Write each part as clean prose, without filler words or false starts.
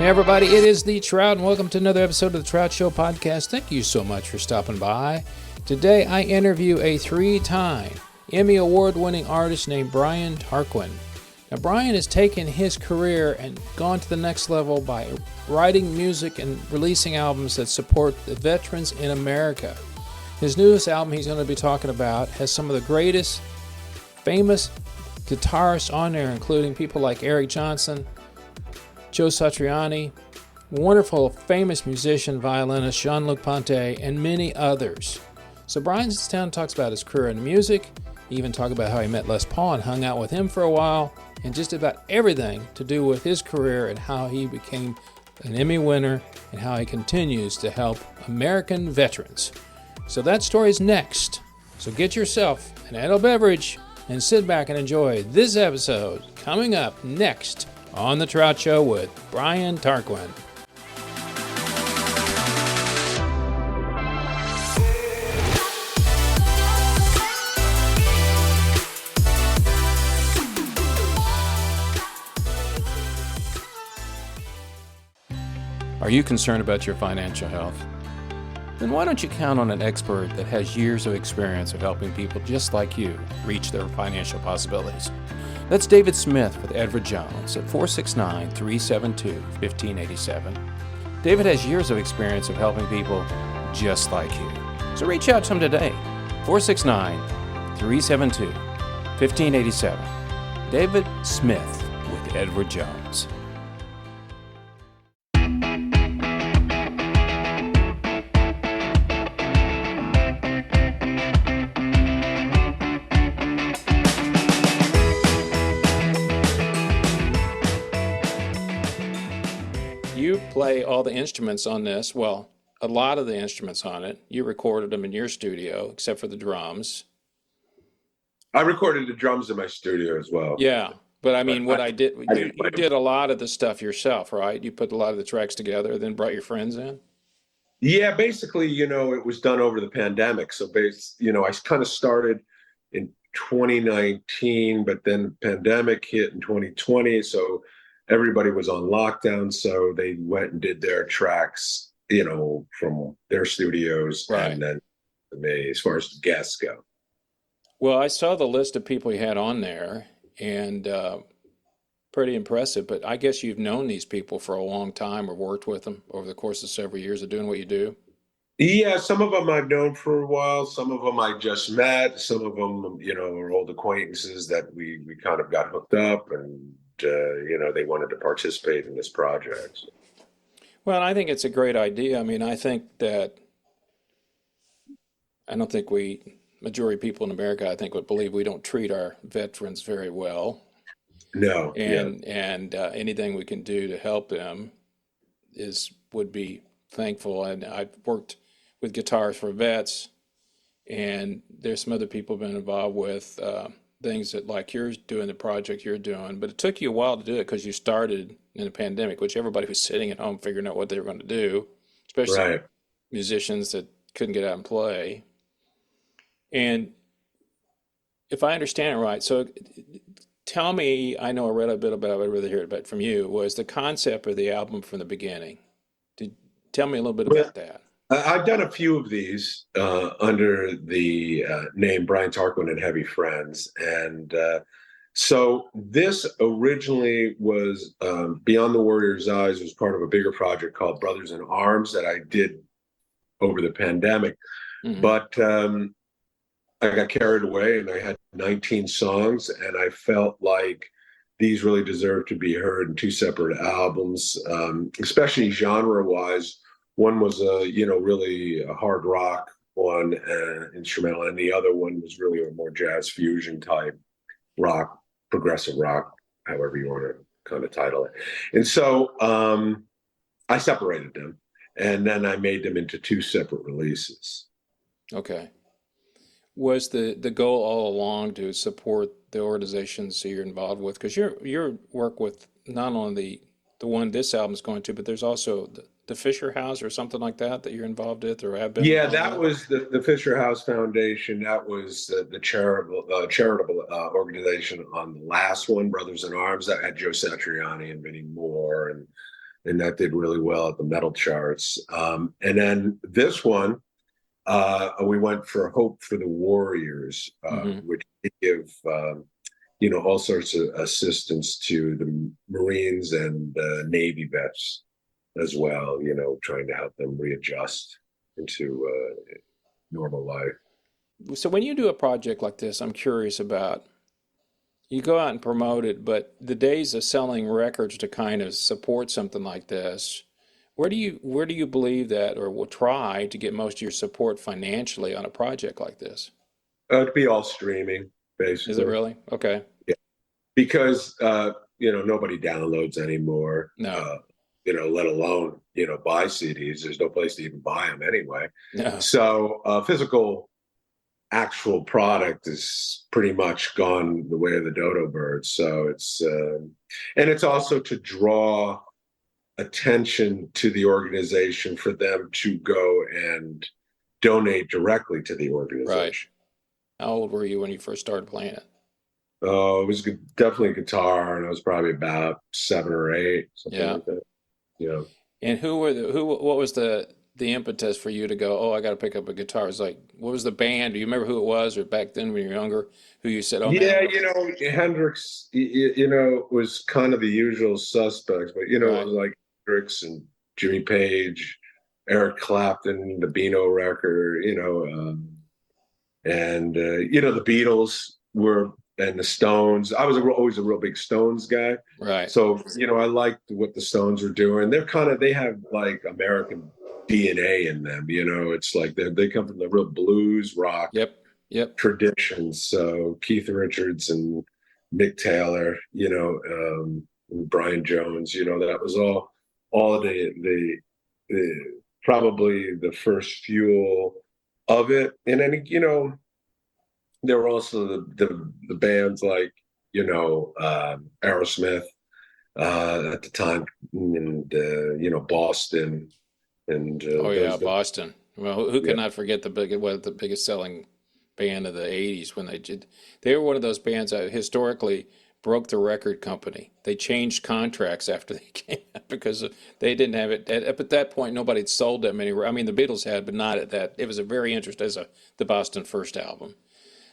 Hey everybody, it is The Trout, and welcome to another episode of the Trout Show podcast. Thank you so much for stopping by. Today I interview a 3-time Emmy Award-winning artist named Brian Tarquin. Now Brian has taken his career and gone to the next level by writing music and releasing albums that support the veterans in America. His newest album he's going to be talking about has some of the greatest famous guitarists on there, including people like Eric Johnson, Joe Satriani, wonderful famous musician, violinist Jean-Luc Ponty, and many others. So Brian sits down and talks about his career in music. He even talks about how he met Les Paul and hung out with him for a while, and just about everything to do with his career and how he became an Emmy winner and how he continues to help American veterans. So that story is next. So get yourself an adult beverage and sit back and enjoy this episode coming up next on The Trout Show with Brian Tarquin. Are you concerned about your financial health? Then why don't you count on an expert that has years of experience of helping people just like you reach their financial possibilities? That's David Smith with Edward Jones at 469-372-1587. David has years of experience of helping people just like you. So reach out to him today, 469-372-1587. David Smith with Edward Jones. You play all the instruments on this. Well, a lot of the instruments on it. You recorded them in your studio, except for the drums. I recorded the drums in my studio as well. Yeah, but I mean, you did a lot of the stuff yourself, right? You put a lot of the tracks together, then brought your friends in? Yeah, basically, it was done over the pandemic. So, I kind of started in 2019, but then the pandemic hit in 2020. So everybody was on lockdown, so they went and did their tracks, from their studios, right. And then me, as far as the guests go. Well, I saw the list of people you had on there, and pretty impressive. But I guess you've known these people for a long time or worked with them over the course of several years of doing what you do. Yeah, some of them I've known for a while. Some of them I just met. Some of them, are old acquaintances that we kind of got hooked up, and they wanted to participate in this project. Well, I think it's a great idea. I mean, I don't think majority of people in America, I think, would believe we don't treat our veterans very well. No. And anything we can do to help them would be thankful. And I've worked with Guitars for Vets, and there's some other people been involved with things that, like you're doing, the project you're doing, but it took you a while to do it because you started in a pandemic, which everybody was sitting at home figuring out what they were going to do, especially right. musicians that couldn't get out and play. And if I understand it right, so tell me, I know I read a bit about it, I'd rather hear it from you, was the concept of the album from the beginning. Tell me a little bit about that. I've done a few of these under the name Brian Tarquin and Heavy Friends. And so this originally was Beyond the Warrior's Eyes, was part of a bigger project called Brothers in Arms that I did over the pandemic. Mm-hmm. But I got carried away and I had 19 songs, and I felt like these really deserved to be heard in two separate albums, especially genre-wise. One was really a hard rock one, instrumental, and the other one was really a more jazz fusion type rock, progressive rock, however you want to kind of title it. And so I separated them, and then I made them into two separate releases. Okay. Was the goal all along to support the organizations that you're involved with? Because your work with not only the one this album is going to, but there's also the Fisher House or something like that you're involved with or have been? Yeah, that was the Fisher House Foundation. That was the charitable organization on the last one, Brothers in Arms, that had Joe Satriani and many more. And and that did really well at the metal charts. And then this one, we went for Hope for the Warriors, Hmm. which give all sorts of assistance to the Marines and Navy vets as well. Trying to help them readjust into normal life. So when you do a project like this, I'm curious about, you go out and promote it, but the days of selling records to kind of support something like this, where do you believe that, or will try to get most of your support financially on a project like this? It'd be all streaming, Is it basically. really? Okay. Yeah. Because nobody downloads anymore. No. Let alone buy CDs. There's no place to even buy them anyway. No. So physical actual product is pretty much gone the way of the dodo bird. So and it's also to draw attention to the organization for them to go and donate directly to the Right. organization. How old were you when you first started playing it? Oh, it was definitely guitar, and I was probably about 7 or 8, something Yeah. like that. Yeah. And what was the impetus for you to go, oh, I got to pick up a guitar? It's like, what was the band? Do you remember who it was, or back then when you were younger, who you said, oh man, I Yeah, want Hendrix, was kind of the usual suspects, but it right. was like Hendrix and Jimmy Page, Eric Clapton, the Beano record, and the Beatles were, and the Stones. I was always a real big Stones guy, Right. so I liked what the Stones were doing. They have like American DNA in them. It's like they come from the real blues rock Yep. Yep. traditions. So Keith Richards and Mick Taylor, and Brian Jones, that was all the probably the first fuel of it. And then, there were also the bands like, Aerosmith at the time, and, Boston, and Oh yeah, those, Boston. Well, who yeah. could not forget the biggest selling band of the '80s when they were one of those bands that historically broke the record company. They changed contracts after they came out because they didn't have it up at that point. Nobody had sold that many. I mean, the Beatles had, but not at that. It was a very interesting as the Boston first album.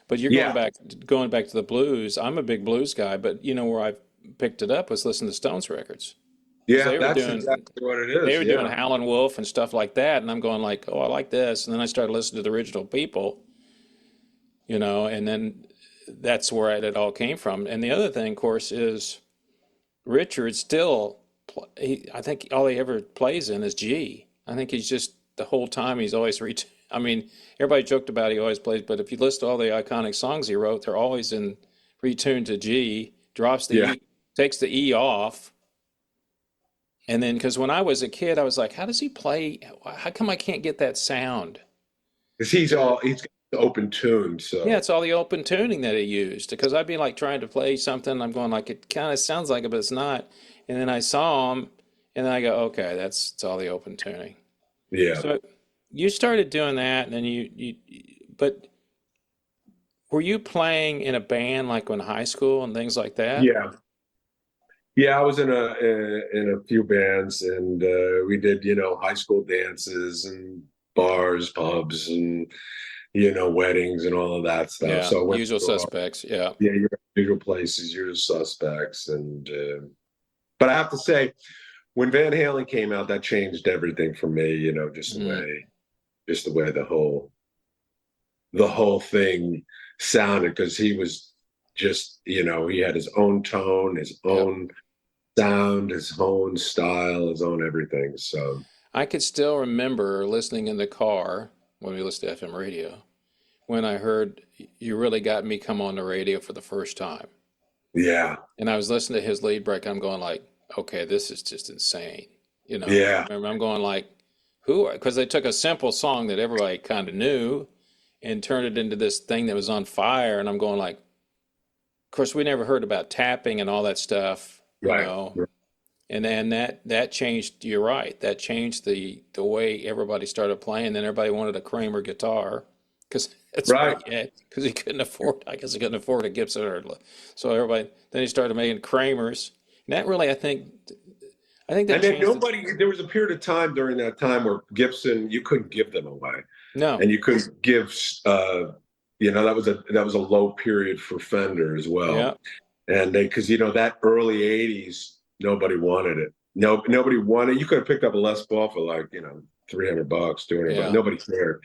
But you're Yeah. going back to the blues. I'm a big blues guy, but where I picked it up was listening to Stones records because Yeah, that's exactly what it they is. were doing Yeah. Howlin' Wolf and stuff like that, and I'm going like, oh, I like this, and then I started listening to the original people, and then that's where it all came from. And the other thing, of course, is Richard still, I think all he ever plays in is G. I think he's just the whole time he's always I mean, everybody joked about he always plays, but if you listen to all the iconic songs he wrote, they're always in retuned to G, drops the Yeah. E, takes the E off. And then, because when I was a kid, I was like, how does he play? How come I can't get that sound? Because he's got the open tune. Yeah, So it's all the open tuning that he used. Because I'd be like trying to play something, I'm going like, it kind of sounds like it, but it's not. And then I saw him, and then I go, okay, it's all the open tuning. yeah. So you started doing that, and then but were you playing in a band like in high school and things like that? Yeah. Yeah, I was in a few bands, and we did, high school dances and bars, pubs, and weddings and all of that stuff. Yeah, So I went usual to suspects. Yeah. your usual places, your suspects, and but I have to say, when Van Halen came out, that changed everything for me. Mm, Just the way the whole thing sounded, because he was just, he had his own tone, his yep. own sound, his own style, his own everything. So I could still remember listening in the car when we listened to FM radio when I heard You Really Got Me come on the radio for the first time. yeah, And I was listening to his lead break. I'm going like, okay, this is just insane. I yeah, remember I'm going like, who? Because they took a simple song that everybody kind of knew and turned it into this thing that was on fire. And I'm going like, of course, we never heard about tapping and all that stuff, right. And then that changed. You're right. That changed the way everybody started playing. Then everybody wanted a Kramer guitar because that's what Right. he had. Because he couldn't afford. I guess he couldn't afford a Gibson, so everybody. Then he started making Kramers. And that really, I think, I think that And then changed it. there was a period of time during that time where Gibson, you couldn't give them away, No. and you couldn't give, that was a low period for Fender as well. Yeah. And because that early '80s, nobody wanted it. No, nobody wanted. You could have picked up a Les Paul for like $300, $200, but Yeah. nobody cared.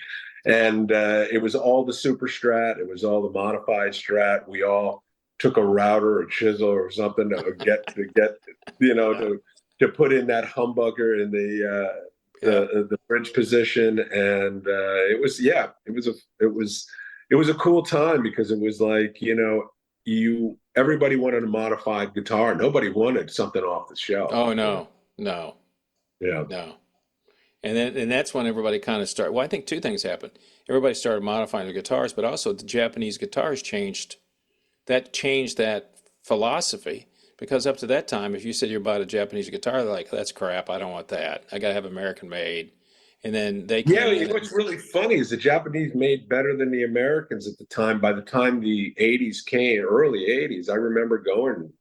And it was all the super Strat. It was all the modified Strat. We all took a router or chisel or something to get to put in that humbucker in the bridge position. And it was a cool time because it was like everybody wanted a modified guitar. Nobody wanted something off the shelf. Oh no, no, Yeah. no. And that's when everybody kind of started. Well, I think two things happened. Everybody started modifying their guitars, but also the Japanese guitars changed. That changed that philosophy because up to that time, if you said you bought a Japanese guitar, they're like, "That's crap. I don't want that. I gotta have American made." And then they Yeah, came in. what's really funny is the Japanese made better than the Americans at the time. By the time the '80s came, early '80s, I remember going,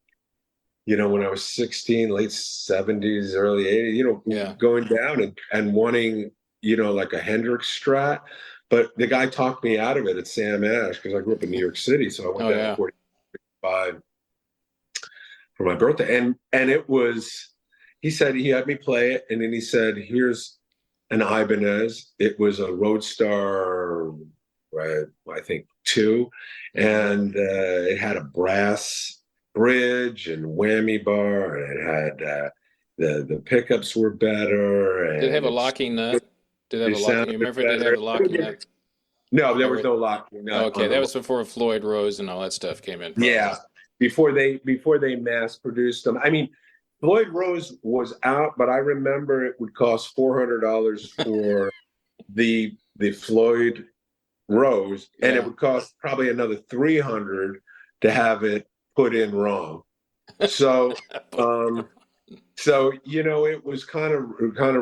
when I was 16, late '70s, early '80s, Yeah. going down and wanting, like a Hendrix Strat. But the guy talked me out of it at Sam Ash because I grew up in New York City. So I went Oh down to yeah. 45 for my birthday. And he said he had me play it. And then he said, here's an Ibanez. It was a Roadstar, I think 2. And it had a brass bridge and whammy bar. And it had the pickups were better. And Did it have a locking nut? Did it have they a locking? You sounded remember it did better. have a locking nut? No, there was no locking nut Okay, on that the. was before Floyd Rose and all that stuff came in, Yeah, probably. before they mass produced them. I mean, Floyd Rose was out, but I remember it would cost $400 for the Floyd Rose, and it Yeah. would cost probably another 300 to have it put in wrong. So, um, it was kind of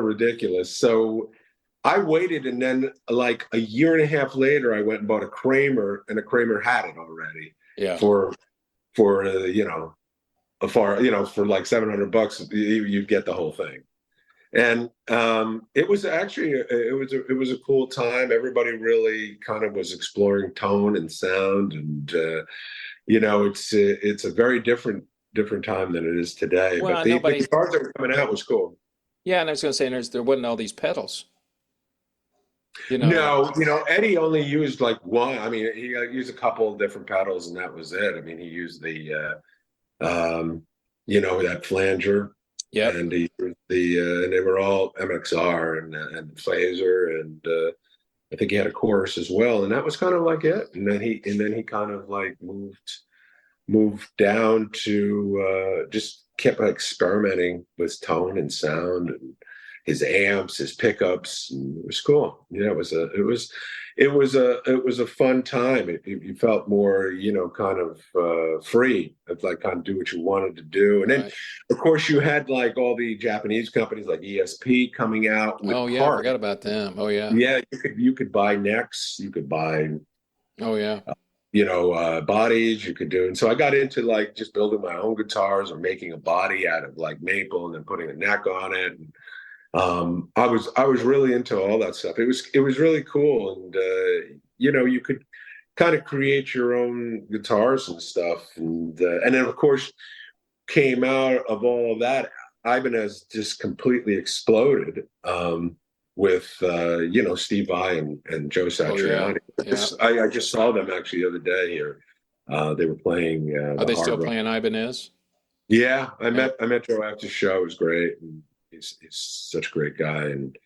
ridiculous. So I waited, and then like a year and a half later, I went and bought a Kramer, and a Kramer had it already Yeah. for for like $700, you get the whole thing. And it was actually it was a cool time. Everybody really kind of was exploring tone and sound, and it's a very different time than it is today. But Well, the nobody. guitars that were coming out was cool. Yeah, and I was going to say, there wasn't all these pedals. Like No, Eddie only used like one. I mean, he used a couple of different pedals, and that was it. I mean, he used that flanger, yep. and he used and they were all MXR and Phaser, and I think he had a chorus as well, and that was kind of like it. And then he kind of like moved down to just kept experimenting with tone and sound and his amps, his pickups. And it was cool. It was a fun time. You felt more, kind of free, like kind of do what you wanted to do. And then, Right. of course, you had like all the Japanese companies like ESP coming out with Oh yeah, I parts. forgot about them. Oh yeah. Yeah, you could buy necks, you could buy Oh yeah. bodies you could do. And so I got into like just building my own guitars or making a body out of like maple and then putting a neck on it. And I was really into all that stuff. It was really cool. And you could kind of create your own guitars and stuff. And then of course came out of all of that, Ibanez just completely exploded. With Steve Vai and Joe Oh yeah. Satriani. Yeah. I just saw them actually the other day here. They were playing Are the they Hard still Rock. playing Ibanez? Yeah, I Yeah. met Joe after the show. It was great. And he's such a great guy. And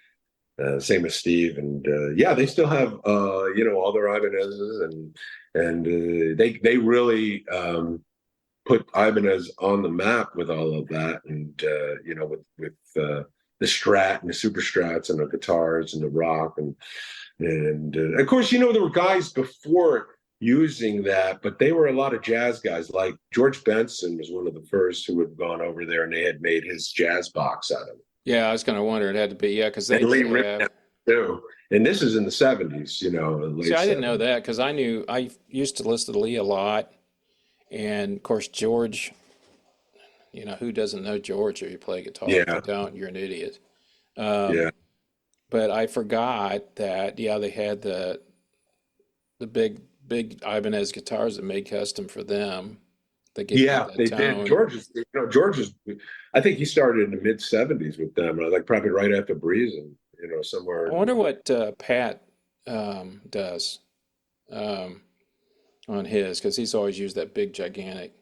same as Steve. And yeah, they still have all their Ibanezes, and they really put Ibanez on the map with all of that. And with the Strat and the Super Strats and the guitars and the rock and of course there were guys before using that, but they were a lot of jazz guys. Like George Benson was one of the first who had gone over there, and they had made his jazz box out of it. Yeah, I was going to wonder. It had to be, because they And Lee did Ritenour have. too. And this is in the '70s, See, late I didn't know '70s. that because I used to listen to Lee a lot, and of course George You know, who doesn't know George if you play guitar? If you Yeah, don't, you're an idiot. yeah, But I forgot that, yeah, they had the big Ibanez guitars that made custom for them that give you yeah. that They did. tone. George is. I think he started in the mid '70s with them, like probably right after Breezing, somewhere I in. wonder what Pat does um, on his, because he's always used that big, gigantic.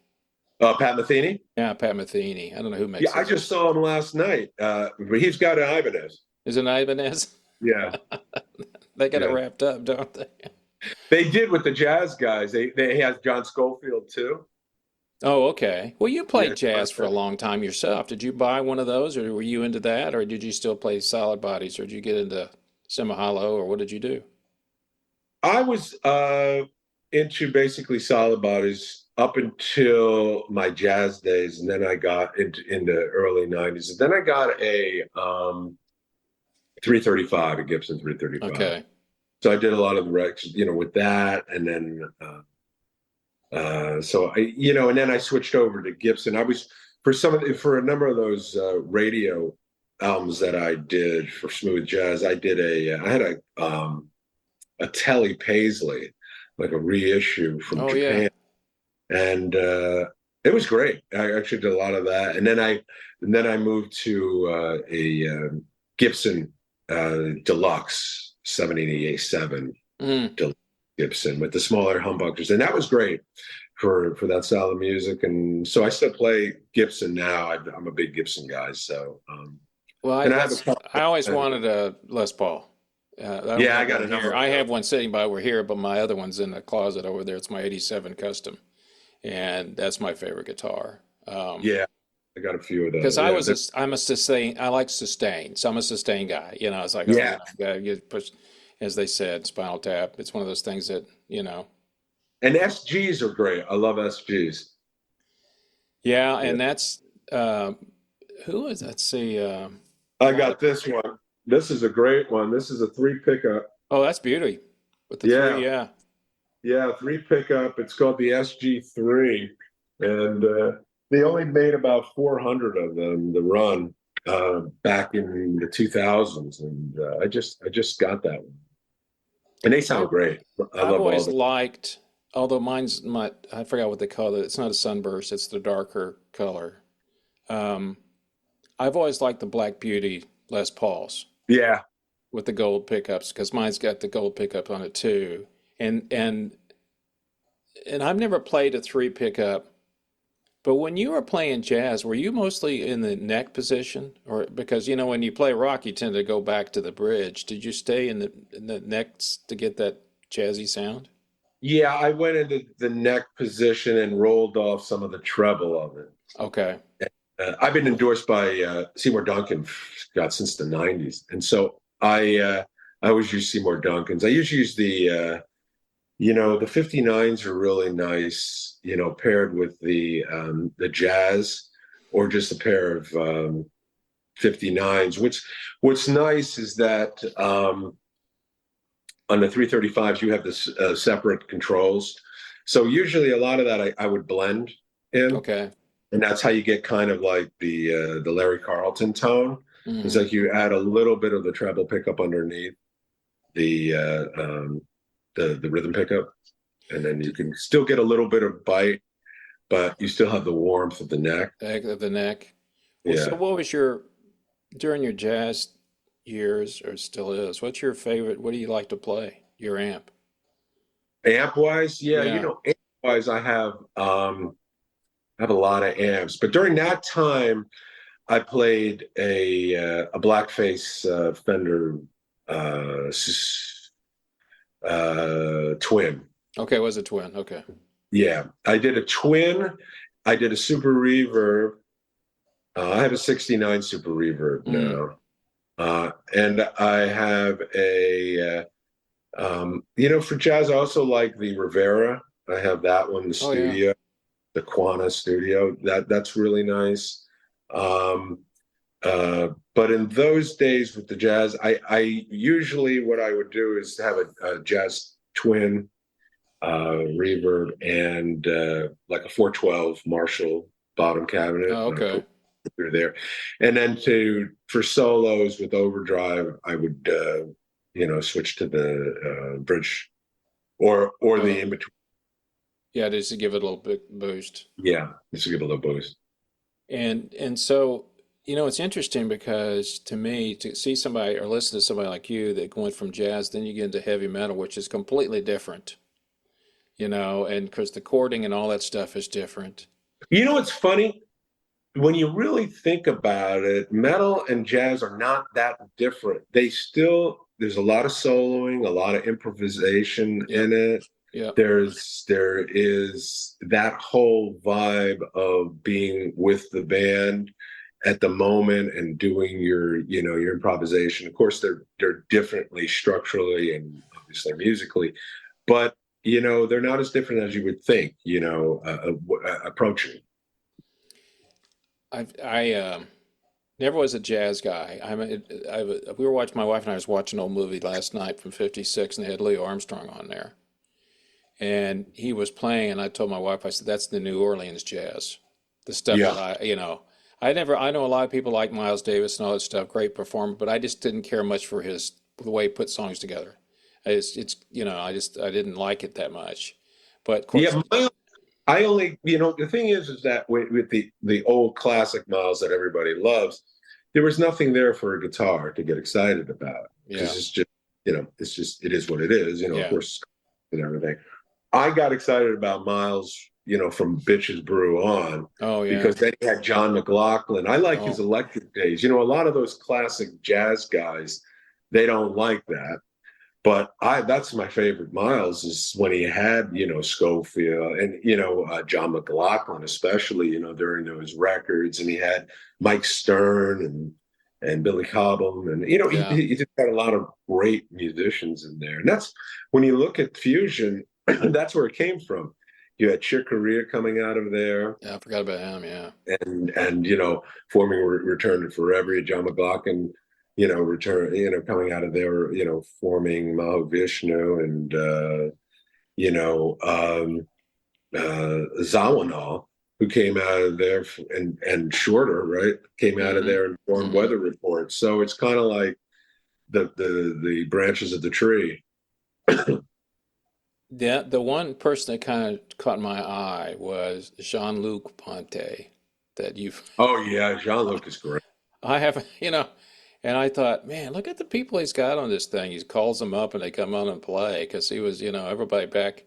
Pat Metheny. Yeah, Pat Metheny. I don't know who Yeah, makes I his. just saw him last night. But he's got an Ibanez. Is it Ibanez? Yeah, They got it yeah. wrapped up, don't they? They did with the jazz guys. They had John Schofield too. Oh, okay. Well, you Yeah, played jazz for a long time yourself. Did you buy one of those, or were you into that, or did you still play solid bodies, or did you get into semi-hollow, or what did you do? I was into basically solid bodies up until my jazz days, and then I got into early '90s. And then I got a 335, a Gibson 335. Okay. So I did a lot of the recs, with that, and then and then I switched over to Gibson. I was for a number of those radio albums that I did for smooth jazz. I had a Telly Paisley, like a reissue from Oh, yeah. Japan, and it was great. I actually did a lot of that, and then I moved to a Gibson Deluxe 787 Mm. Deluxe Gibson with the smaller humbuckers, and that was great for that style of music. And so I still play Gibson now. I'm a big Gibson guy, so Well, and I have a couple. I always wanted a Les Paul. I don't Yeah, I have got one a number here. of I those. have one sitting by over here, but my other one's in the closet over there. It's my '87 Custom, and that's my favorite guitar. Yeah, I got a few of Because those. Yeah, I'm a sustain. I like sustain, so I'm a sustain guy. You know, it's like, oh, yeah. gotta get push, as they said, Spinal Tap. It's one of those things that, And SGs are great. I love SGs. yeah, Yeah. and that's uh, who is? Let's see, a I lot of. got this one. This is a great one. This is a three pickup. Oh, that's beauty with the three. Yeah, Yeah. yeah, three pickup. It's called the SG3, and they only made about 400 of them. The run back in the 2000s, and I just got that one, and they I sound great. I I've love all always the. liked, although I forgot what they call it. It's not a sunburst. It's the darker color. Um, I've always liked the Black Beauty Les Pauls Yeah, with the gold pickups because mine's got the gold pickup on it too. And and and I've never played a three pickup, but when you were playing jazz, were you mostly in the neck position, or because when you play rock, you tend to go back to the bridge? Did you stay in the necks to get that jazzy sound? yeah. I went into the neck position and rolled off some of the treble of it. Okay. I've been endorsed by Seymour Duncan, God, since the '90s, and so I always use Seymour Duncans. I usually use the 59s are really nice, paired with the jazz, or just a pair of 59s. What's nice is that on the 335s you have this separate controls. So usually a lot of that I would blend in, Okay. and that's how you get kind of like the Larry Carlton tone. It's Hmm. like you add a little bit of the treble pickup underneath the the rhythm pickup, and then you can still get a little bit of bite, but you still have the warmth of the neck. Back of the neck. Well, so Yeah, what was during your jazz years, or still is, what's your favorite? What do you like to play? Your amp? amp wise, yeah, Yeah. amp wise, I have a lot of amps, but during that time, I played a blackface Fender twin. Okay, it was a twin. Okay. Yeah, I did a twin. I did a super reverb. I have a '69 super reverb Mm. now, and I have for jazz. I also like the Rivera. I have that one, the Oh yeah. studio, the Quana Studio. That's really nice. Um, but in those days with the jazz, I usually what I would do is have a jazz twin reverb and like a 412 Marshall bottom cabinet, Oh, and I put okay. through there. And then for solos with overdrive, I would switch to the bridge or the Oh, in between. yeah, just to give it a little bit boost. Yeah, just to give a little boost. And so, it's interesting because to me, to see somebody or listen to somebody like you that went from jazz, then you get into heavy metal, which is completely different, and because the chording and all that stuff is different. You know what's funny? When you really think about it, metal and jazz are not that different. There's a lot of soloing, a lot of improvisation Yep, in it. yep, There is that whole vibe of being with the band at the moment and doing your improvisation. Of course, they're differently structurally and obviously musically, but they're not as different as you would think. Approaching. I never was a jazz guy. We were watching, my wife and I was watching an old movie last night from '56, and they had Louis Armstrong on there, and he was playing, and I told my wife, I said, "That's the New Orleans jazz, the stuff that Yeah. I know a lot of people like Miles Davis and all that stuff, great performer, but I just didn't care much for the way he put songs together. I didn't like it that much, but of course, Yeah, I only, the thing is that with the old classic Miles that everybody loves, there was nothing there for a guitar to get excited about yeah, because it is what it is, of yeah, course, and everything. I got excited about Miles, from Bitches Brew on oh yeah, because then he had John McLaughlin. I like his oh electric days. A lot of those classic jazz guys, they don't like that. But that's my favorite Miles is when he had, Schofield and, John McLaughlin, especially, during those records. And he had Mike Stern and Billy Cobham. And, yeah. he just had a lot of great musicians in there. And that's when you look at fusion, that's where it came from. You had Chick Corea coming out of there Yeah, I forgot about him. Yeah. and forming Return to Forever, John McLaughlin, return, coming out of there, forming Mahavishnu and you know Zawinul, who came out of there, and Shorter, right, came out of Mm-hmm. there and formed Mm-hmm. Weather Report. So it's kind of like the branches of the tree. Yeah, the one person that kind of caught my eye was Jean-Luc Ponty. That you've, Oh yeah, Jean-Luc is great. I haven't, and I thought, man, look at the people he's got on this thing. He calls them up and they come on and play because he was, everybody back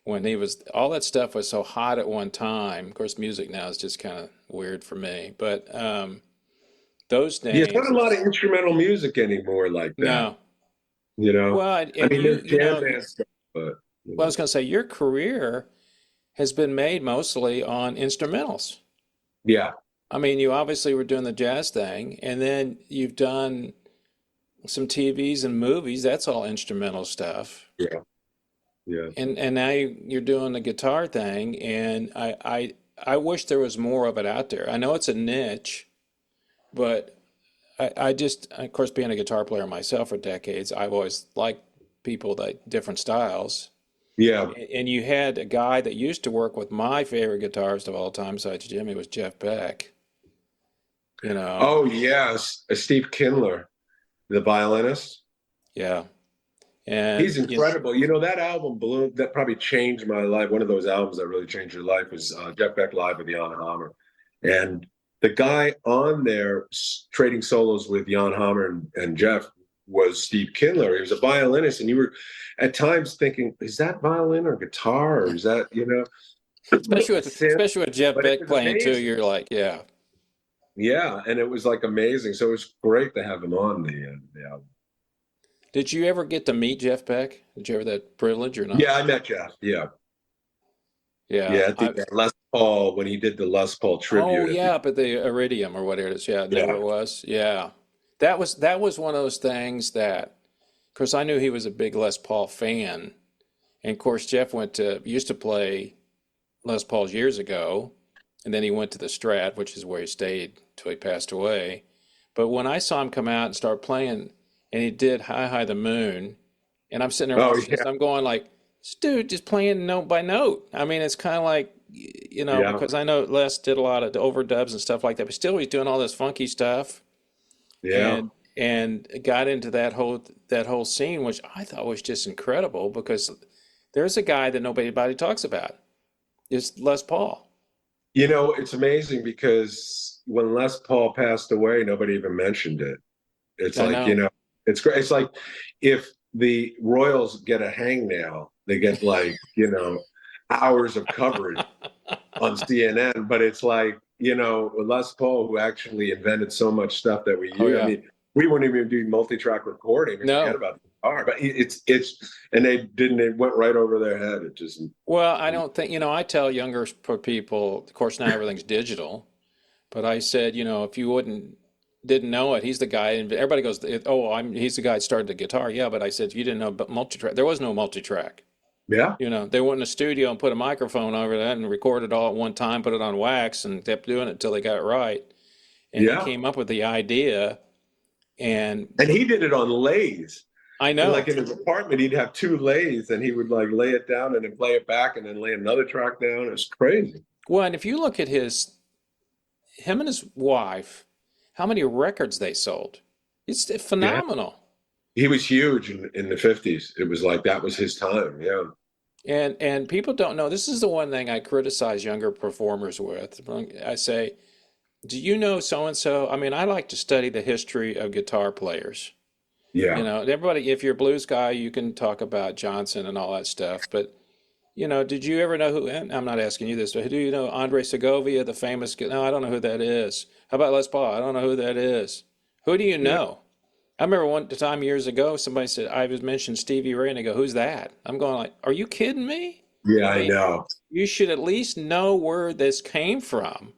when he was, all that stuff was so hot at one time. Of course, music now is just kind of weird for me, but those Yeah, it's not names, a lot of instrumental music anymore like that. no. You know, Well, I and mean, you, there's jam band stuff, but well, I was going to say your career has been made mostly on instrumentals. yeah, I mean, you obviously were doing the jazz thing, and then you've done some TVs and movies. That's all instrumental stuff. yeah, yeah. And now you're doing the guitar thing, and I wish there was more of it out there. I know it's a niche, but I just, of course, being a guitar player myself for decades, I've always liked people that different styles. Yeah. And you had a guy that used to work with my favorite guitarist of all time, besides Jimmy, was Jeff Beck. You know, Oh yes, Steve Kindler, the violinist. yeah. And He's incredible. That album, Balloon, that probably changed my life. One of those albums that really changed your life was Jeff Beck Live with Jan Hammer. And the guy on there trading solos with Jan Hammer and Jeff was Steve Kindler. He was a violinist, and you were at times thinking, is that violin or guitar, or is that, synth? especially with Jeff But it Beck was playing too, amazing. you're like, yeah. Yeah, and it was like amazing. So it was great to have him on the album. Did you ever get to meet Jeff Beck? Did you ever have that privilege or not? Yeah, I met Jeff. Yeah, Yeah. yeah. At the Les Paul, when he did the Les Paul Oh tribute at the yeah, but the Iridium or whatever it is. Yeah, there yeah, it was. Yeah. That was one of those things that, of course, I knew he was a big Les Paul fan. And of course, Jeff used to play Les Pauls years ago, and then he went to the Strat, which is where he stayed till he passed away. But when I saw him come out and start playing, and he did High High the Moon, and I'm sitting there oh watching yeah, this, I'm going like, this dude just playing note by note. I mean, it's kind of like you know, Yeah, because I know Les did a lot of overdubs and stuff like that, but still he's doing all this funky stuff yeah. and got into that whole scene, which I thought was just incredible because there's a guy that nobody talks about. Is Les Paul. You know, it's amazing because when Les Paul passed away, nobody even mentioned it. It's I like, know. it's great. It's like if the Royals get a hangnail, they get like, hours of coverage on CNN. But it's like, Les Paul, who actually invented so much stuff that we Oh use. I yeah. mean, we wouldn't even do multi-track recording and forget No. about the guitar. But and they didn't, it went right over their head. It just, Well, I don't think, I tell younger people, of course, now everything's digital, but I said, if you didn't know it, he's the guy, and everybody goes, oh, he's the guy that started the guitar. Yeah, but I said, if you didn't know about multi-track, there was no multi-track. yeah, They went in a studio and put a microphone over that and recorded all at one time, put it on wax, and kept doing it until they got it right. And he yeah. came up with the idea, and And he did it on lathes. I And like know. in his apartment, he'd have two lathes and he would like lay it down and then play it back and then lay another track down. It's crazy. Well, and if you look at him and his wife, how many records they sold. It's Yeah. phenomenal. He was huge in the 50s. It was like that was his time. Yeah. And people don't know. This is the one thing I criticize younger performers with. I say, do you know so and so? I mean, I like to study the history of guitar players. Yeah. Everybody, if you're a blues guy, you can talk about Johnson and all that stuff. But, did you ever know who, and I'm not asking you this, but do you know Andre Segovia, the famous, no, I don't know who that is. How about Les Paul? I don't know who that is. Who do you Yeah. know? I remember one time years ago, somebody said, I was mentioned Stevie Ray, and they go, who's that? I'm going like, are you kidding me? Yeah, I I mean, know. you should at least know where this came from.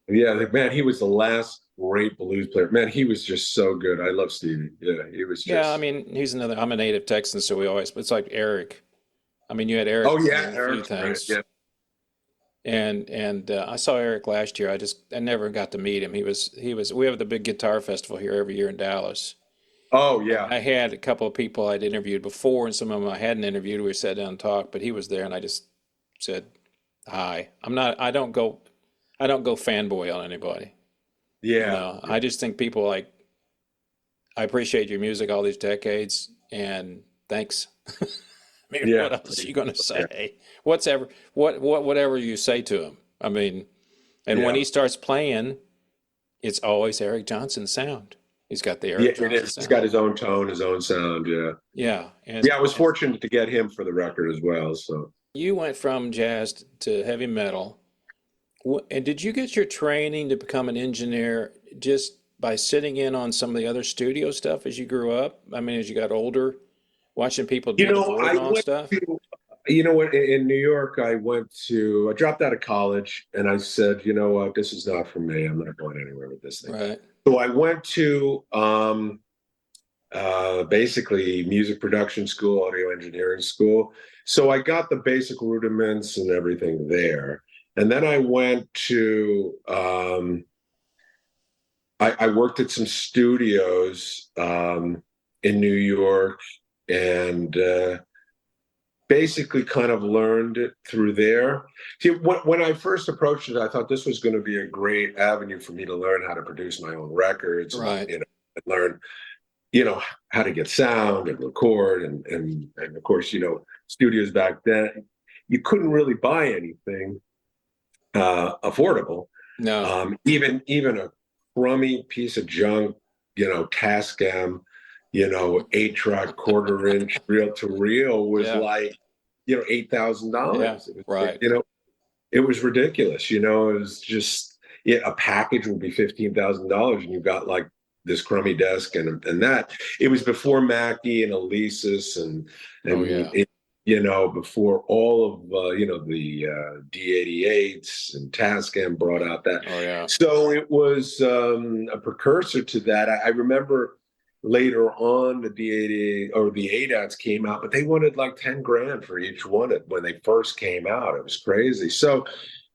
Yeah, like, man, he was the last great blues player. Man, he was just so good. I love Stevie. Yeah, he was Yeah, I just. mean, I'm a native Texan, so it's like Eric. I mean, you had Oh Eric yeah, playing a few Eric's great. things. Yeah. And I saw Eric last year. I never got to meet him. We have the big guitar festival here every year in Dallas. Oh And yeah. I had a couple of people I'd interviewed before, and some of them I hadn't interviewed. We sat down and talked, but he was there, and I just said hi. I don't go fanboy on anybody. Yeah. Yeah. I just think people like I appreciate your music all these decades, and thanks. I mean, Yeah. what else are you going to Yeah. say? Whatever you say to him. I mean, and when Yeah. he starts playing, it's always Eric Johnson sound. He's got the Yeah, Eric it Johnson is. He's sound. got his own tone, his own sound. Yeah. Yeah, and Yeah, I was fortunate to get him for the record as well. So you went from jazz to heavy metal. And did you get your training to become an engineer just by sitting in on some of the other studio stuff as you grew up? I mean, as you got older, watching people do the board I and all that went stuff? to, what, in New York, I dropped out of college and I said, you know what, this is not for me. I'm not going anywhere with this thing. Right. So I went to basically music production school, audio engineering school. So I got the basic rudiments and everything there. And then I went to, I worked at some studios in New York and basically kind of learned it through there. See, when I first approached it, I thought this was going to be a great avenue for me to learn how to produce my own records and, Right. and learn, how to get sound and record. And of course, studios back then, you couldn't really buy anything affordable. No. Even a crummy piece of junk, Tascam, 8-track quarter-inch reel to reel was Yeah. like, Yeah. $8,000. It was, Right. it was ridiculous. It was just a package would be $15,000, and you got like this crummy desk and that. It was before Mackie and Alesis Oh and yeah. before all of the D88s and Tascam brought out that. Oh yeah. So it was a precursor to that. I remember later on the D88 or the ADATs came out, but they wanted like 10 grand for each one when they first came out. It was crazy. So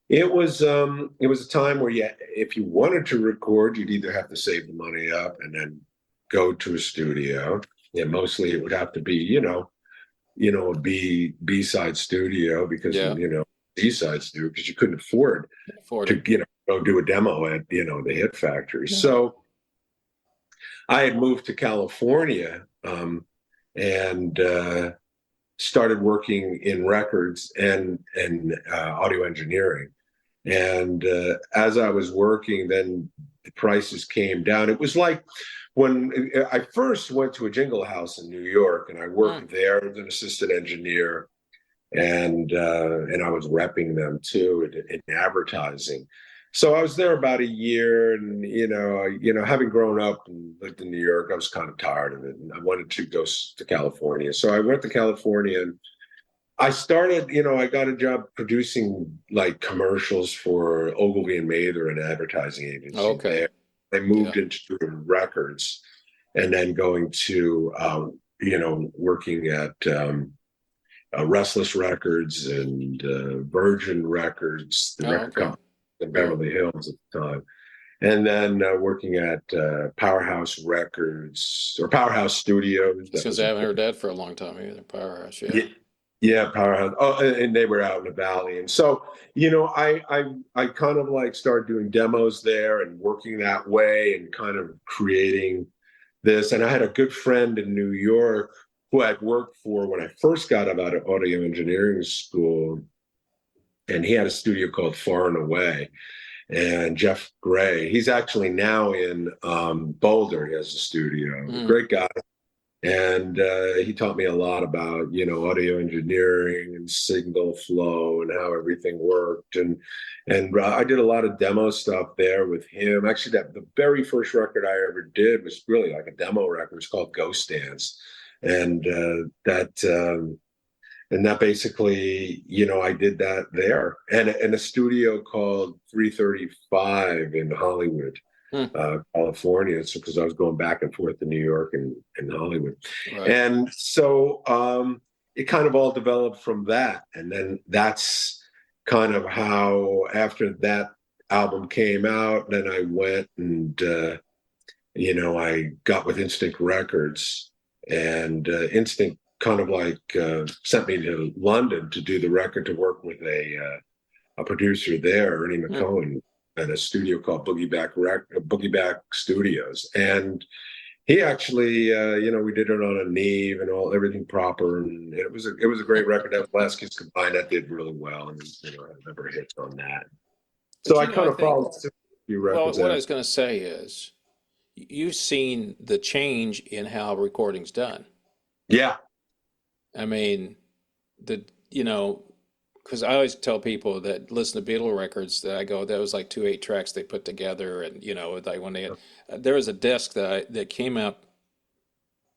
it was a time where if you wanted to record, you'd either have to save the money up and then go to a studio. And mostly it would have to be, a B-side studio because, Yeah. B-sides to do because you couldn't afford to, go do a demo at, the Hit Factory. Yeah. So I had moved to California and started working in records and audio engineering. And as I was working, then the prices came down. It was like when I first went to a jingle house in New York, and I worked there as an assistant engineer, and I was repping them too in advertising. So I was there about a year, and having grown up and lived in New York, I was kind of tired of it, and I wanted to go to California. So I went to California, and I started, I got a job producing like commercials for Ogilvy and Mather, an advertising agency. Okay. I moved into doing records, and then going to, working at Restless Records and Virgin Records, the record company in Beverly Hills at the time. And then working at Powerhouse Records or Powerhouse Studios. Because I haven't heard that for a long time either. Powerhouse, Yeah, Powerhouse. Oh, and they were out in the valley. And so, I kind of like started doing demos there and working that way and kind of creating this. And I had a good friend in New York who I'd worked for when I first got out of audio engineering school. And he had a studio called Far and Away. And Jeff Gray, he's actually now in Boulder. He has a studio. Great guy. And he taught me a lot about, audio engineering and signal flow and how everything worked. And I did a lot of demo stuff there with him. Actually, the very first record I ever did was really like a demo record. It's called Ghost Dance. And that basically, I did that there. And a studio called 335 in Hollywood. California. It's because I was going back and forth to New York and Hollywood. Right. And so it kind of all developed from that. And then that's kind of how, after that album came out, then I went and, I got with Instinct Records, and Instinct kind of like sent me to London to do the record, to work with a producer there, Ernie McCohen, at a studio called Boogie Back Studios. And he actually, we did it on a Neve and everything proper, and it was a great record. That was Last Kids Goodbye. That did really well, and I remember hits on that. So I kind of followed a few records. Well, what I was going to say is, you've seen the change in how recording's done. Yeah. I mean, because I always tell people that listen to Beatle records, that I go, that was like 2 8-tracks they put together, and like when they had, there was a disc that came out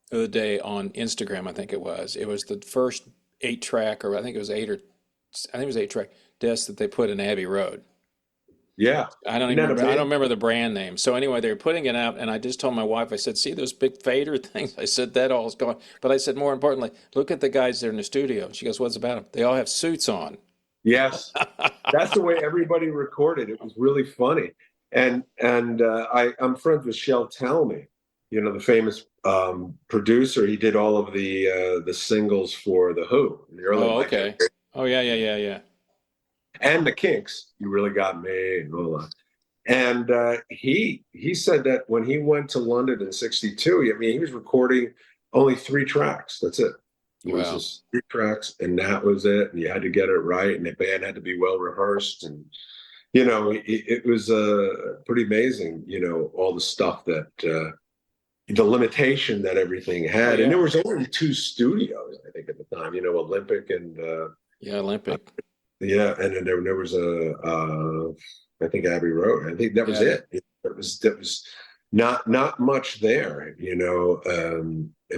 the other day on Instagram, I think it was the first 8-track, or I think it was 8-track disc that they put in Abbey Road. Yeah, I don't remember the brand name. So anyway, they were putting it out, and I just told my wife, I said, "See those big fader things?" I said, "That all is going." But I said, more importantly, look at the guys there in the studio. She goes, "What's about them? They all have suits on." Yes, that's the way everybody recorded. It was really funny, and I'm friends with Shel Talmy, the famous producer. He did all of the singles for the Who. In the early okay. Oh yeah. And the Kinks, You Really Got Me, and all that. And he said that when he went to London in '62, he was recording only 3 tracks. That's it. It was just 3 tracks, and that was it. And you had to get it right, and the band had to be well rehearsed. And it was pretty amazing. All the stuff that the limitation that everything had. And there was only 2 studios, I think, at the time. Olympic and Olympic. Yeah, and then there was I think Abbey Road. I think that was it. That was not much there,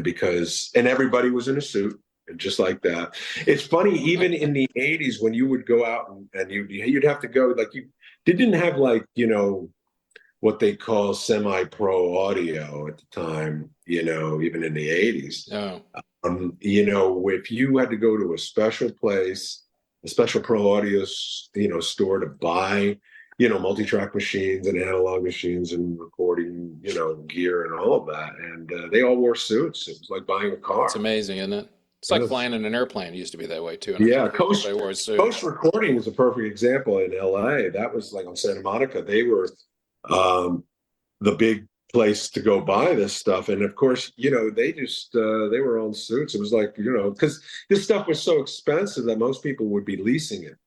because everybody was in a suit, just like that. It's funny, even in the '80s, when you would go out and you'd have to go, like, you didn't have, like, what they call semi-pro audio at the time, even in the '80s. Oh. If you had to go to a special place, a special pro audio, store to buy, multi-track machines and analog machines and recording, gear and all of that. And they all wore suits. It was like buying a car. It's amazing, isn't it? It's like flying in an airplane. It used to be that way too. And Yeah, everybody wore a suit. Coast Recording is a perfect example in LA. That was like on Santa Monica. They were the big place to go buy this stuff. And of course, they just they were on suits. It was like, because this stuff was so expensive that most people would be leasing it.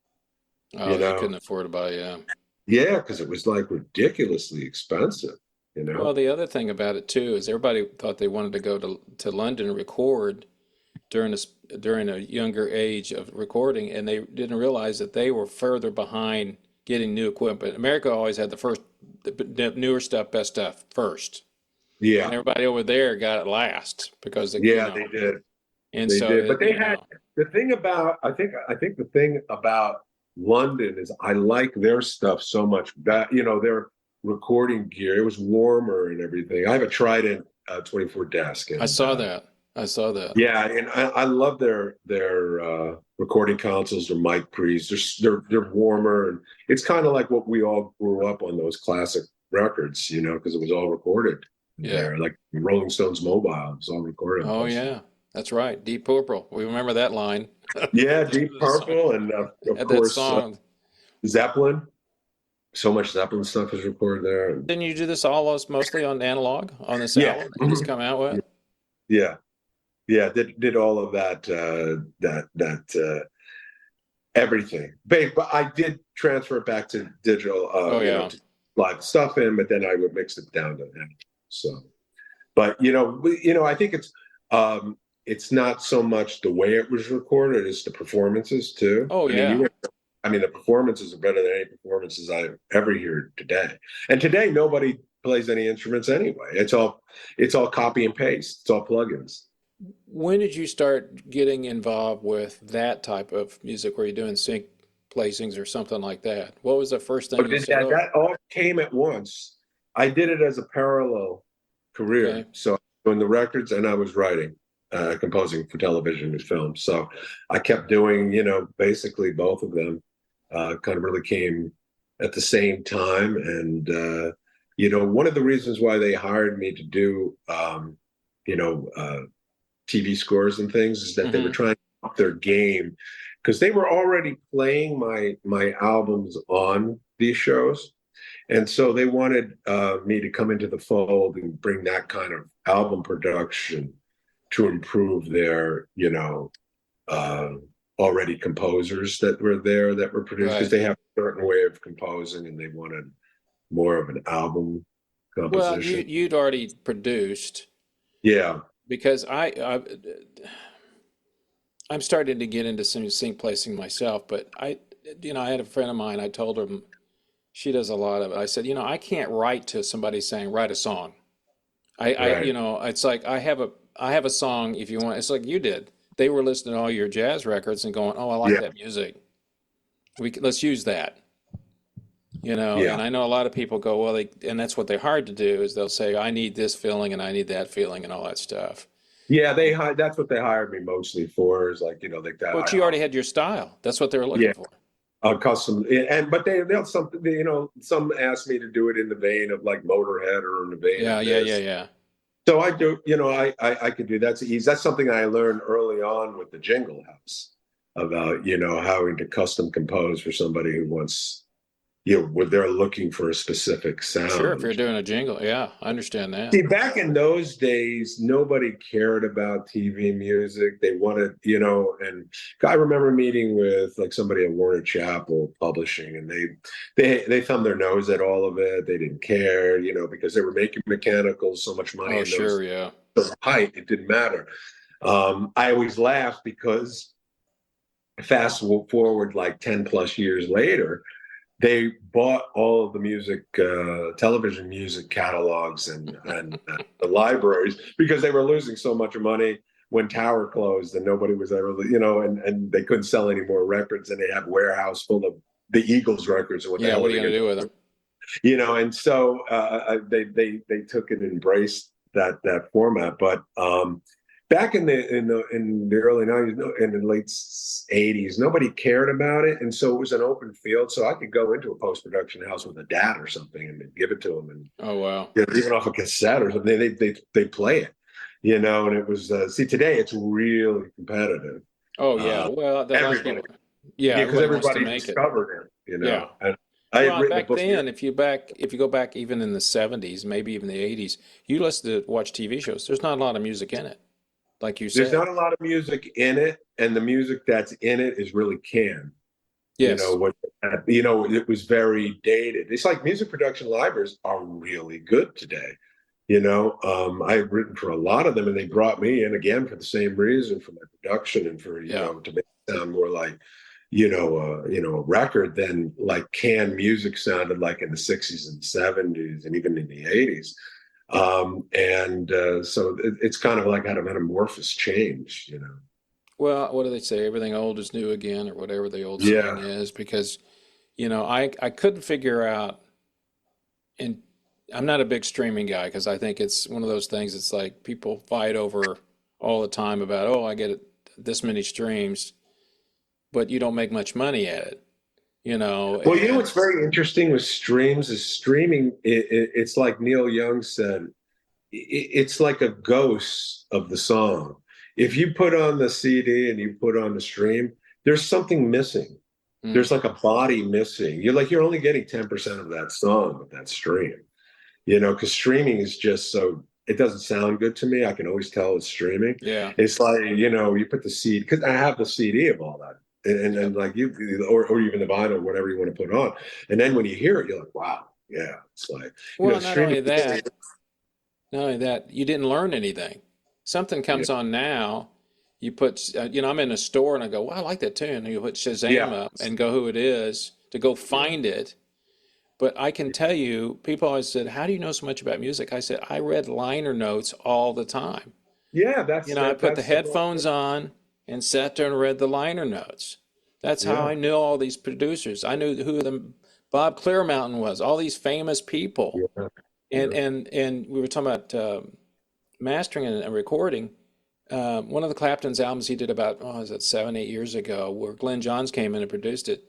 Oh, they couldn't afford to buy, yeah. Yeah, because it was like ridiculously expensive, Well, the other thing about it too is everybody thought they wanted to go to London and record during a younger age of recording, and they didn't realize that they were further behind getting new equipment. America always had the newer stuff, best stuff first. Yeah. And everybody over there got it last because they did. And they so did. But they had the thing about I think the thing about London is I like their stuff so much that their recording gear, it was warmer and everything. I have a Trident 24 desk. And, I saw that. Yeah, and I love their recording consoles, their mic pre's. They're warmer, and it's kind of like what we all grew up on, those classic records, because it was all recorded there, like Rolling Stones Mobile. It was all recorded. Oh yeah, that's right. Deep Purple. We remember that line. Yeah, Deep Purple, and of course Zeppelin. So much Zeppelin stuff is recorded there. Didn't you do this mostly on analog on this album you just come out with? Yeah, did all of that everything. But I did transfer it back to digital. To slide stuff in, but then I would mix it down to that. So, but I think it's not so much the way it was recorded; it's the performances too. Oh yeah. The performances are better than any performances I ever hear today. And today, nobody plays any instruments anyway. It's all copy and paste. It's all plugins. When did you start getting involved with that type of music where you're doing sync placings or something like that? What was the first thing you said? That all came at once. I did it as a parallel career. Okay. So I was doing the records and I was writing, composing for television and film. So I kept doing, basically both of them. Kind of really came at the same time. And, one of the reasons why they hired me to do, TV scores and things is that they were trying to up their game, because they were already playing my albums on these shows. And so they wanted me to come into the fold and bring that kind of album production to improve their, already composers that were there that were produced, because they have a certain way of composing and they wanted more of an album composition. Well, you'd already produced. Yeah. Because I'm starting to get into some sync placing myself, but I had a friend of mine, I told her, she does a lot of it. I said, I can't write to somebody saying, write a song. It's like I have a song if you want. It's like you did. They were listening to all your jazz records and going, oh, I like that music. Let's use that. And I know a lot of people go, well, and that's what they're hard to do, is they'll say, I need this feeling and I need that feeling and all that stuff. Yeah, that's what they hired me mostly for, is like, like that. But you already had your style. That's what they were looking for. Custom, but they'll some ask me to do it in the vein of like Motorhead or in the vein of this. Yeah. So I do, I could do that's easy. That's something I learned early on with the Jingle House about, having to custom compose for somebody who wants, where they're looking for a specific sound. Sure, if you're doing a jingle, yeah, I understand that. See, back in those days, nobody cared about TV music. They wanted, and I remember meeting with like somebody at Warner Chappell Publishing, and they thumbed their nose at all of it. They didn't care, because they were making mechanicals so much money. Oh, sure, yeah. The height, it didn't matter. I always laugh because fast forward like 10 plus years later, they bought all of the music, television music catalogs and the libraries, because they were losing so much money when Tower closed and nobody was ever, and they couldn't sell any more records, and they had a warehouse full of the Eagles records. And what are you going to do with them? And so they took it and embraced that format. But back in the early 90s and the late 80s, nobody cared about it, and so it was an open field. So I could go into a post-production house with a DAT or something and give it to them, and oh wow, even off a cassette or something, they play it, And it was see today it's really competitive. Oh yeah. Well, a lot of Everybody, people. Yeah, because everybody wants to everybody make it. discovered it. Yeah. And I had Well, written a back book here. then, if you go back even in the 70s, maybe even the 80s, you watch TV shows. There's not a lot of music in it, like you There's said. not a lot of music in it, and the music that's in it is really canned. Yes. What it was very dated. It's like music production libraries are really good today. I've written for a lot of them, and they brought me in again for the same reason, for my production and for Yeah. to make it sound more like a record than like canned music sounded like in the 60s and 70s and even in the 80s. So it's kind of like had a metamorphosis change. Well, what do they say? Everything old is new again, or whatever the old saying Yeah. is, because, I couldn't figure out, and I'm not a big streaming guy because I think it's one of those things. It's like people fight over all the time about, oh, I get this many streams, but you don't make much money at it, Well, and what's very interesting with streams is streaming. It's like Neil Young said, it's like a ghost of the song. If you put on the CD and you put on the stream, there's something missing. mm, There's like a body missing. You're only getting 10% of that song with that stream. Because streaming is just it doesn't sound good to me. I can always tell it's streaming. yeah, It's like, you put the CD, because I have the CD of all that. yeah. And like or even the vinyl, whatever you want to put on. And then when you hear it, you're like, wow, yeah. It's like, Well, streaming. not only that, you didn't learn anything. Something Yeah. comes on now, you put, I'm in a store and I go, well, I like that tune. And you put Shazam Yeah. up and go who it is to go Yeah. find it. But I can tell you, people always said, how do you know so much about music? I said, I read liner notes all the time. Yeah. I put the That's the whole headphones thing. on and sat there and read the liner notes. That's how Yeah. I knew all these producers. I knew who Bob Clearmountain was, all these famous people. Yeah. And Yeah. and we were talking about mastering and recording. One of the Clapton's albums he did about, oh, was it 7, 8 years ago, where Glenn Johns came in and produced it.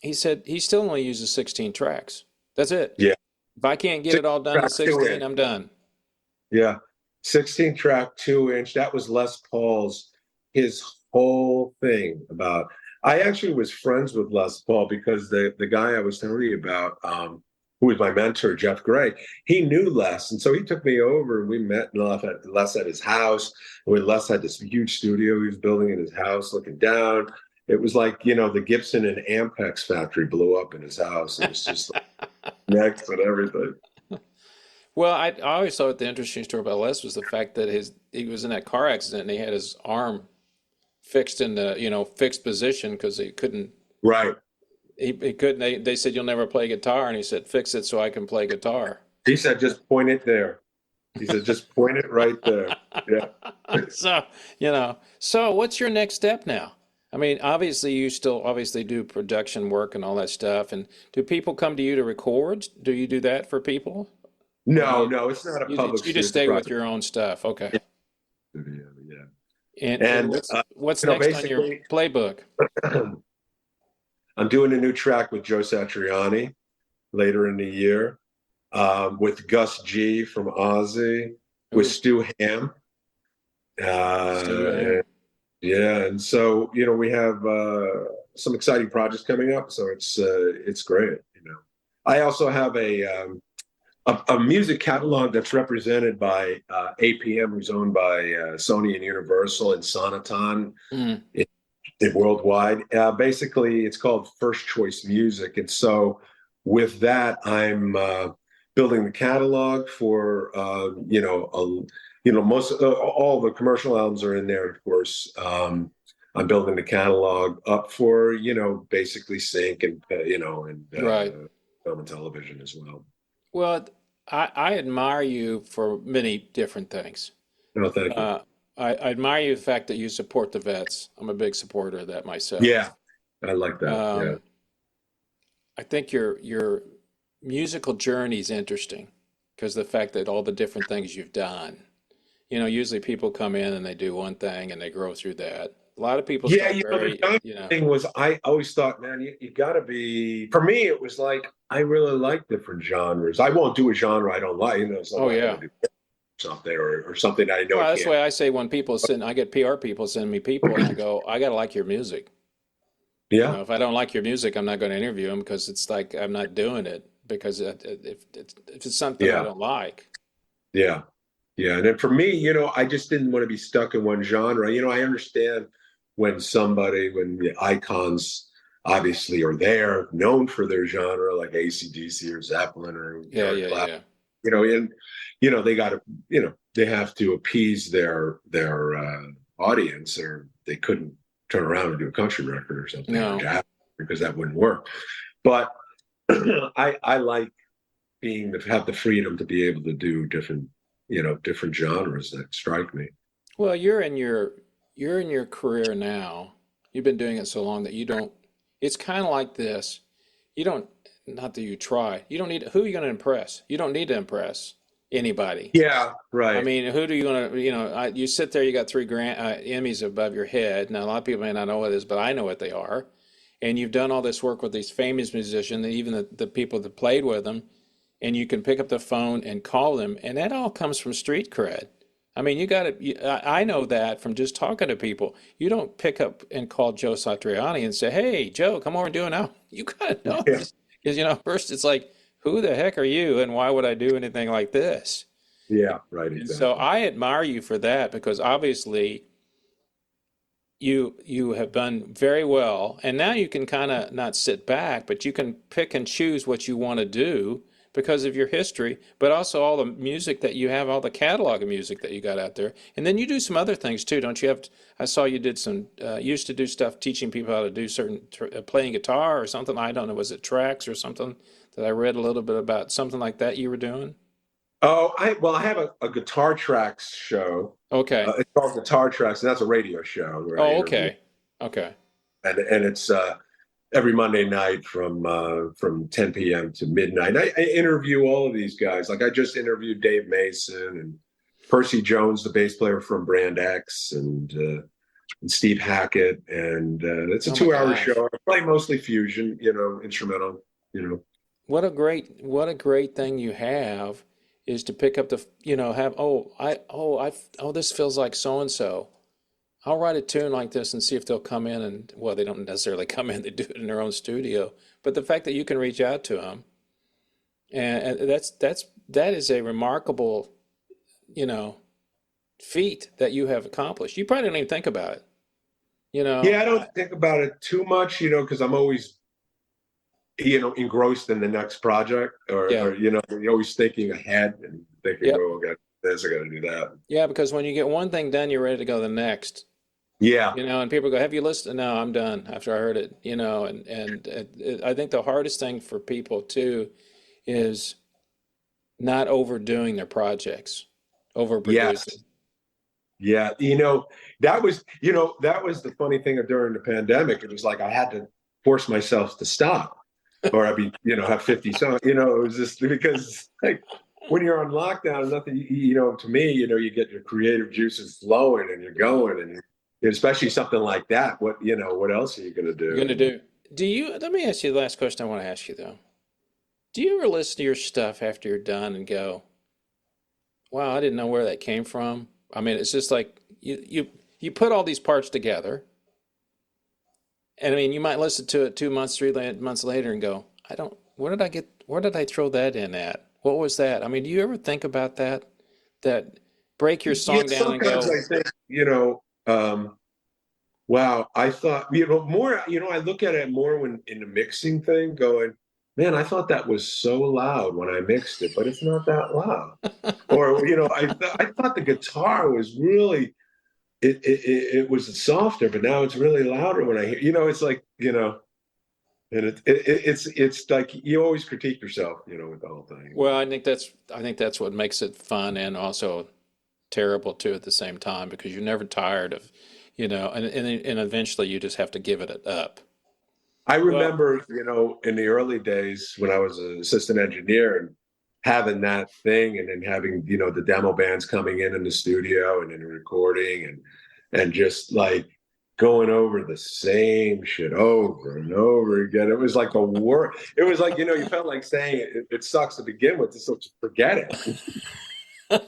He said he still only uses 16 tracks. That's it. Yeah. If I can't get it all done in 6 track, 16, I'm done. Yeah. 16 track, 2 inch. That was Les Paul's, his whole thing about. I actually was friends with Les Paul because the guy I was telling you about, who was my mentor, Jeff Gray, he knew Les. And so he took me over and we met Les at his house. When Les had this huge studio he was building in his house, looking down. It was like, the Gibson and Ampex factory blew up in his house. It was just like next and everything. Well, I always thought the interesting story about Les was the fact that he was in that car accident and he had his arm fixed in the fixed position because he couldn't Right. he couldn't they said you'll never play guitar and he said fix it so I can play guitar. He said, just point it there. He said, just point it right there. Yeah. So, so what's your next step now? I mean, obviously you still obviously do production work and all that stuff. And do people come to you to record? Do you do that for people? Or do No, it's not a public you just studio stay with project. your own stuff? Okay. Yeah. And And, what's next on your basically, playbook? I'm doing a new track with Joe Satriani later in the year, with Gus G from Ozzy, with Ooh, Stu Ham. Stu Ham. Yeah, and so we have some exciting projects coming up. So it's great. I also have a music catalog that's represented by APM, who's owned by Sony and Universal, and Sonaton Mm, worldwide. Basically, it's called First Choice Music, and so with that, I'm building the catalog for most all the commercial albums are in there, of course. I'm building the catalog up for basically sync and right. film and television as well. Well, I admire you for many different things. No, thank you. I admire you the fact that you support the vets. I'm a big supporter of that myself. Yeah, I like that. Yeah. Um, I think your musical journey is interesting because the fact that all the different things you've done. Usually people come in and they do one thing and they grow through that. A lot of people Yeah, start the very, young thing was I always thought, man, you got to be. For me, it was like I really like different genres. I won't do a genre I don't like. It's not oh like I'm yeah, gonna do something, or something I know Well, that's can't. why I say when people send, I get PR people send me people, and I go, I gotta like your music. Yeah, If I don't like your music, I'm not going to interview them because it's like I'm not doing it because if it's something I yeah, don't like. yeah, yeah. And then for me, I just didn't want to be stuck in one genre. I understand when the icons obviously are there, known for their genre, like AC/DC or Zeppelin or Yeah, Eric yeah, Clapton, yeah. and they got to, they have to appease their audience, or they couldn't turn around and do a country record or something, or No. jazz, because that wouldn't work. But I like being to have the freedom to be able to do different genres that strike me. Well, you're in your career now. You've been doing it so long that you don't. It's kind of like this. You don't. Not that you try. You don't need. Who are you going to impress? You don't need to impress anybody. Yeah, I right. mean, who do you want to? You sit there. You got three Emmys above your head. Now, a lot of people may not know what it is, but I know what they are. And you've done all this work with these famous musicians, and even the people that played with them. And you can pick up the phone and call them, and that all comes from street cred. I mean, you got to. I know that from just talking to people. You don't pick up and call Joe Satriani and say, "Hey, Joe, come over and do it now." You got to know Yeah, this because first it's like, "Who the heck are you, and why would I do anything like this?" yeah, right, And so exactly. I admire you for that because obviously you have done very well, and now you can kind of not sit back, but you can pick and choose what you want to do because of your history, but also all the music that you have, all the catalog of music that you got out there, and then you do some other things too, don't you? I saw you did some used to do stuff teaching people how to do certain playing guitar or something. I don't know, was it tracks or something that I read a little bit about something like that you were doing? Oh, I have a guitar tracks show. Okay. It's called Guitar Tracks, and that's a radio show where I Oh, interview, okay. Okay. and it's every Monday night from 10 p.m. to midnight. I interview all of these guys. Like I just interviewed Dave Mason and Percy Jones, the bass player from Brand X, and Steve Hackett, and it's a Oh my 2 hour gosh. show. I play mostly fusion, instrumental, you know. What a great thing you have is to pick up have this feels like so and so. I'll write a tune like this and see if they'll come in and well they don't necessarily come in, they do it in their own studio. But the fact that you can reach out to them and that is a remarkable, you know, feat that you have accomplished. You probably don't even think about it. You Yeah, know, I don't think about it too much, because I'm always, engrossed in the next project, yeah. you're always thinking ahead and thinking, Yep. oh, I got this, I got to do that. Yeah, because when you get one thing done, you're ready to go to the next. Yeah, And people go, "Have you listened?" No, I'm done after I heard it. And I think the hardest thing for people too is not overdoing their projects, yes, overproducing. yeah. That was the funny thing during the pandemic. It was like I had to force myself to stop, or I'd be, have 50 songs. It was just because like when you're on lockdown, nothing. To me, you get your creative juices flowing and you're going, and especially something like that. What else are you going to You're do? gonna do. Do you? Let me ask you the last question I want to ask you though. Do you ever listen to your stuff after you're done and go, "Wow, I didn't know where that came from"? I mean, it's just like you put all these parts together, and I mean, you might listen to it 2 months, 3 months later, and go, "I don't. Where did I get? Where did I throw that in at? What was that?" I mean, do you ever think about that? That break your Yeah, song down and sometimes go, I think, wow, I thought, more, I look at it more when in the mixing thing, going, man, I thought that was so loud when I mixed it, but it's not that loud. Or, I thought the guitar was really, it was softer, but now it's really louder when I hear, it's like, and it's like you always critique yourself, with the whole thing. "Well, I think that's what makes it fun and also terrible too at the same time because you're never tired of, and eventually you just have to give it up." I Well, remember, in the early days when I was an assistant engineer and having that thing, and then having, the demo bands coming in the studio and then recording, and just like going over the same shit over and over again. It was like the work. It was like, you felt like saying it sucks to begin with, so just forget it.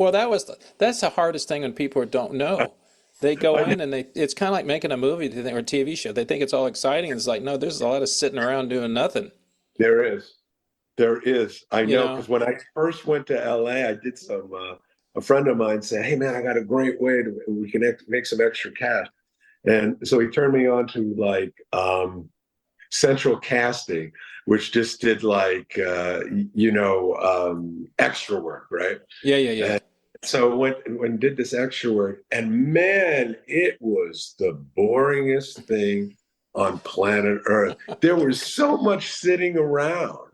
Well, that's the hardest thing when people don't know. They go in and it's kind of like making a movie or a TV show. They think it's all exciting. And it's like, no, there's a lot of sitting around doing nothing. There is. There is. I You know, know? because when I first went to LA, I did a friend of mine said, hey, man, I got a great way we can make some extra cash. And so he turned me on to like central casting, which just did like, extra work, right? Yeah. And so when did this extra work, and man, it was the boringest thing on planet Earth. There was so much sitting around.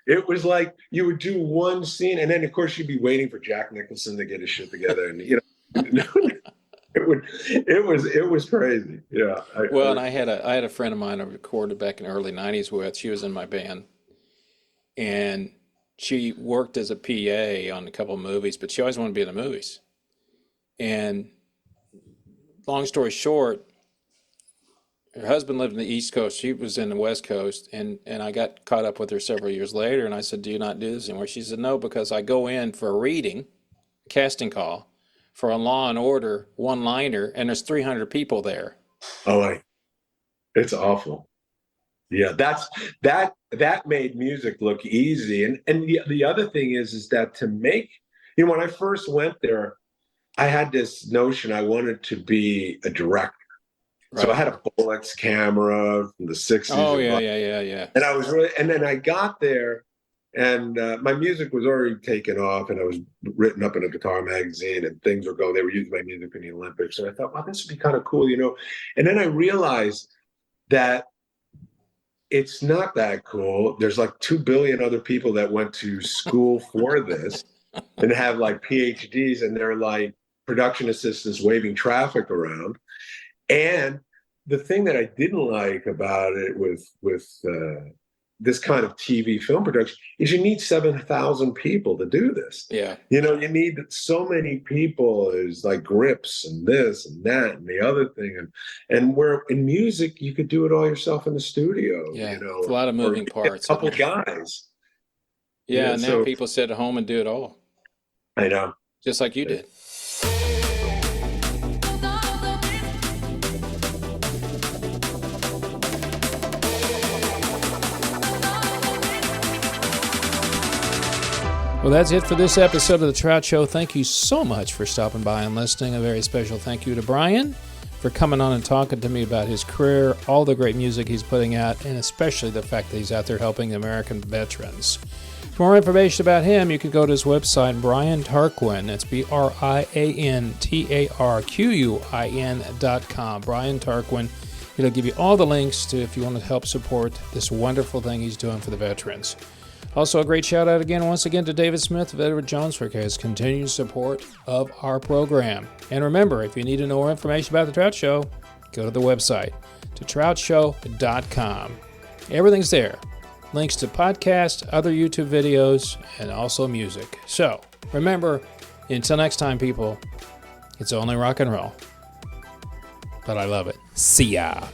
It was like you would do one scene, and then of course you'd be waiting for Jack Nicholson to get his shit together, and it was crazy. Yeah. And I had a friend of mine I recorded back in the early '90s with. She was in my band, and she worked as a PA on a couple of movies, but she always wanted to be in the movies. And long story short, her husband lived in the East Coast. She was in the West Coast, and I got caught up with her several years later, and I said, do you not do this anymore? She said, no, because I go in for a reading, casting call, for a Law and Order one-liner, and there's 300 people there. Oh, it's awful. Yeah, that made music look easy. And the other thing is that to make, when I first went there, I had this notion I wanted to be a director. Right. So I had a Bolex camera from the 60s. Oh, yeah. And I was and then I got there, and my music was already taken off, and I was written up in a guitar magazine, and things were going. They were using my music in the Olympics. And I thought, wow, this would be kind of cool, And then I realized that it's not that cool. There's like 2 billion other people that went to school for this and have like PhDs, and they're like production assistants waving traffic around. And the thing that I didn't like about it with this kind of TV film production is you need 7,000 people to do this. Yeah. You need so many people. There's like grips and this and that and the other thing. And where in music, you could do it all yourself in the studio. Yeah, it's a lot of moving parts. A couple guys. Yeah, and now people sit at home and do it all. I know. Just like you did. Well, that's it for this episode of The Trout Show. Thank you so much for stopping by and listening. A very special thank you to Brian for coming on and talking to me about his career, all the great music he's putting out, and especially the fact that he's out there helping American veterans. For more information about him, you can go to his website, Brian Tarquin. That's BrianTarquin.com. Brian Tarquin. It'll give you all the links to if you want to help support this wonderful thing he's doing for the veterans. Also, a great shout out once again to David Smith of Edward Jones for his continued support of our program. And remember, if you need to know more information about The Trout Show, go to the website, thetroutshow.com. Everything's there. Links to podcasts, other YouTube videos, and also music. So, remember, until next time, people, it's only rock and roll. But I love it. See ya.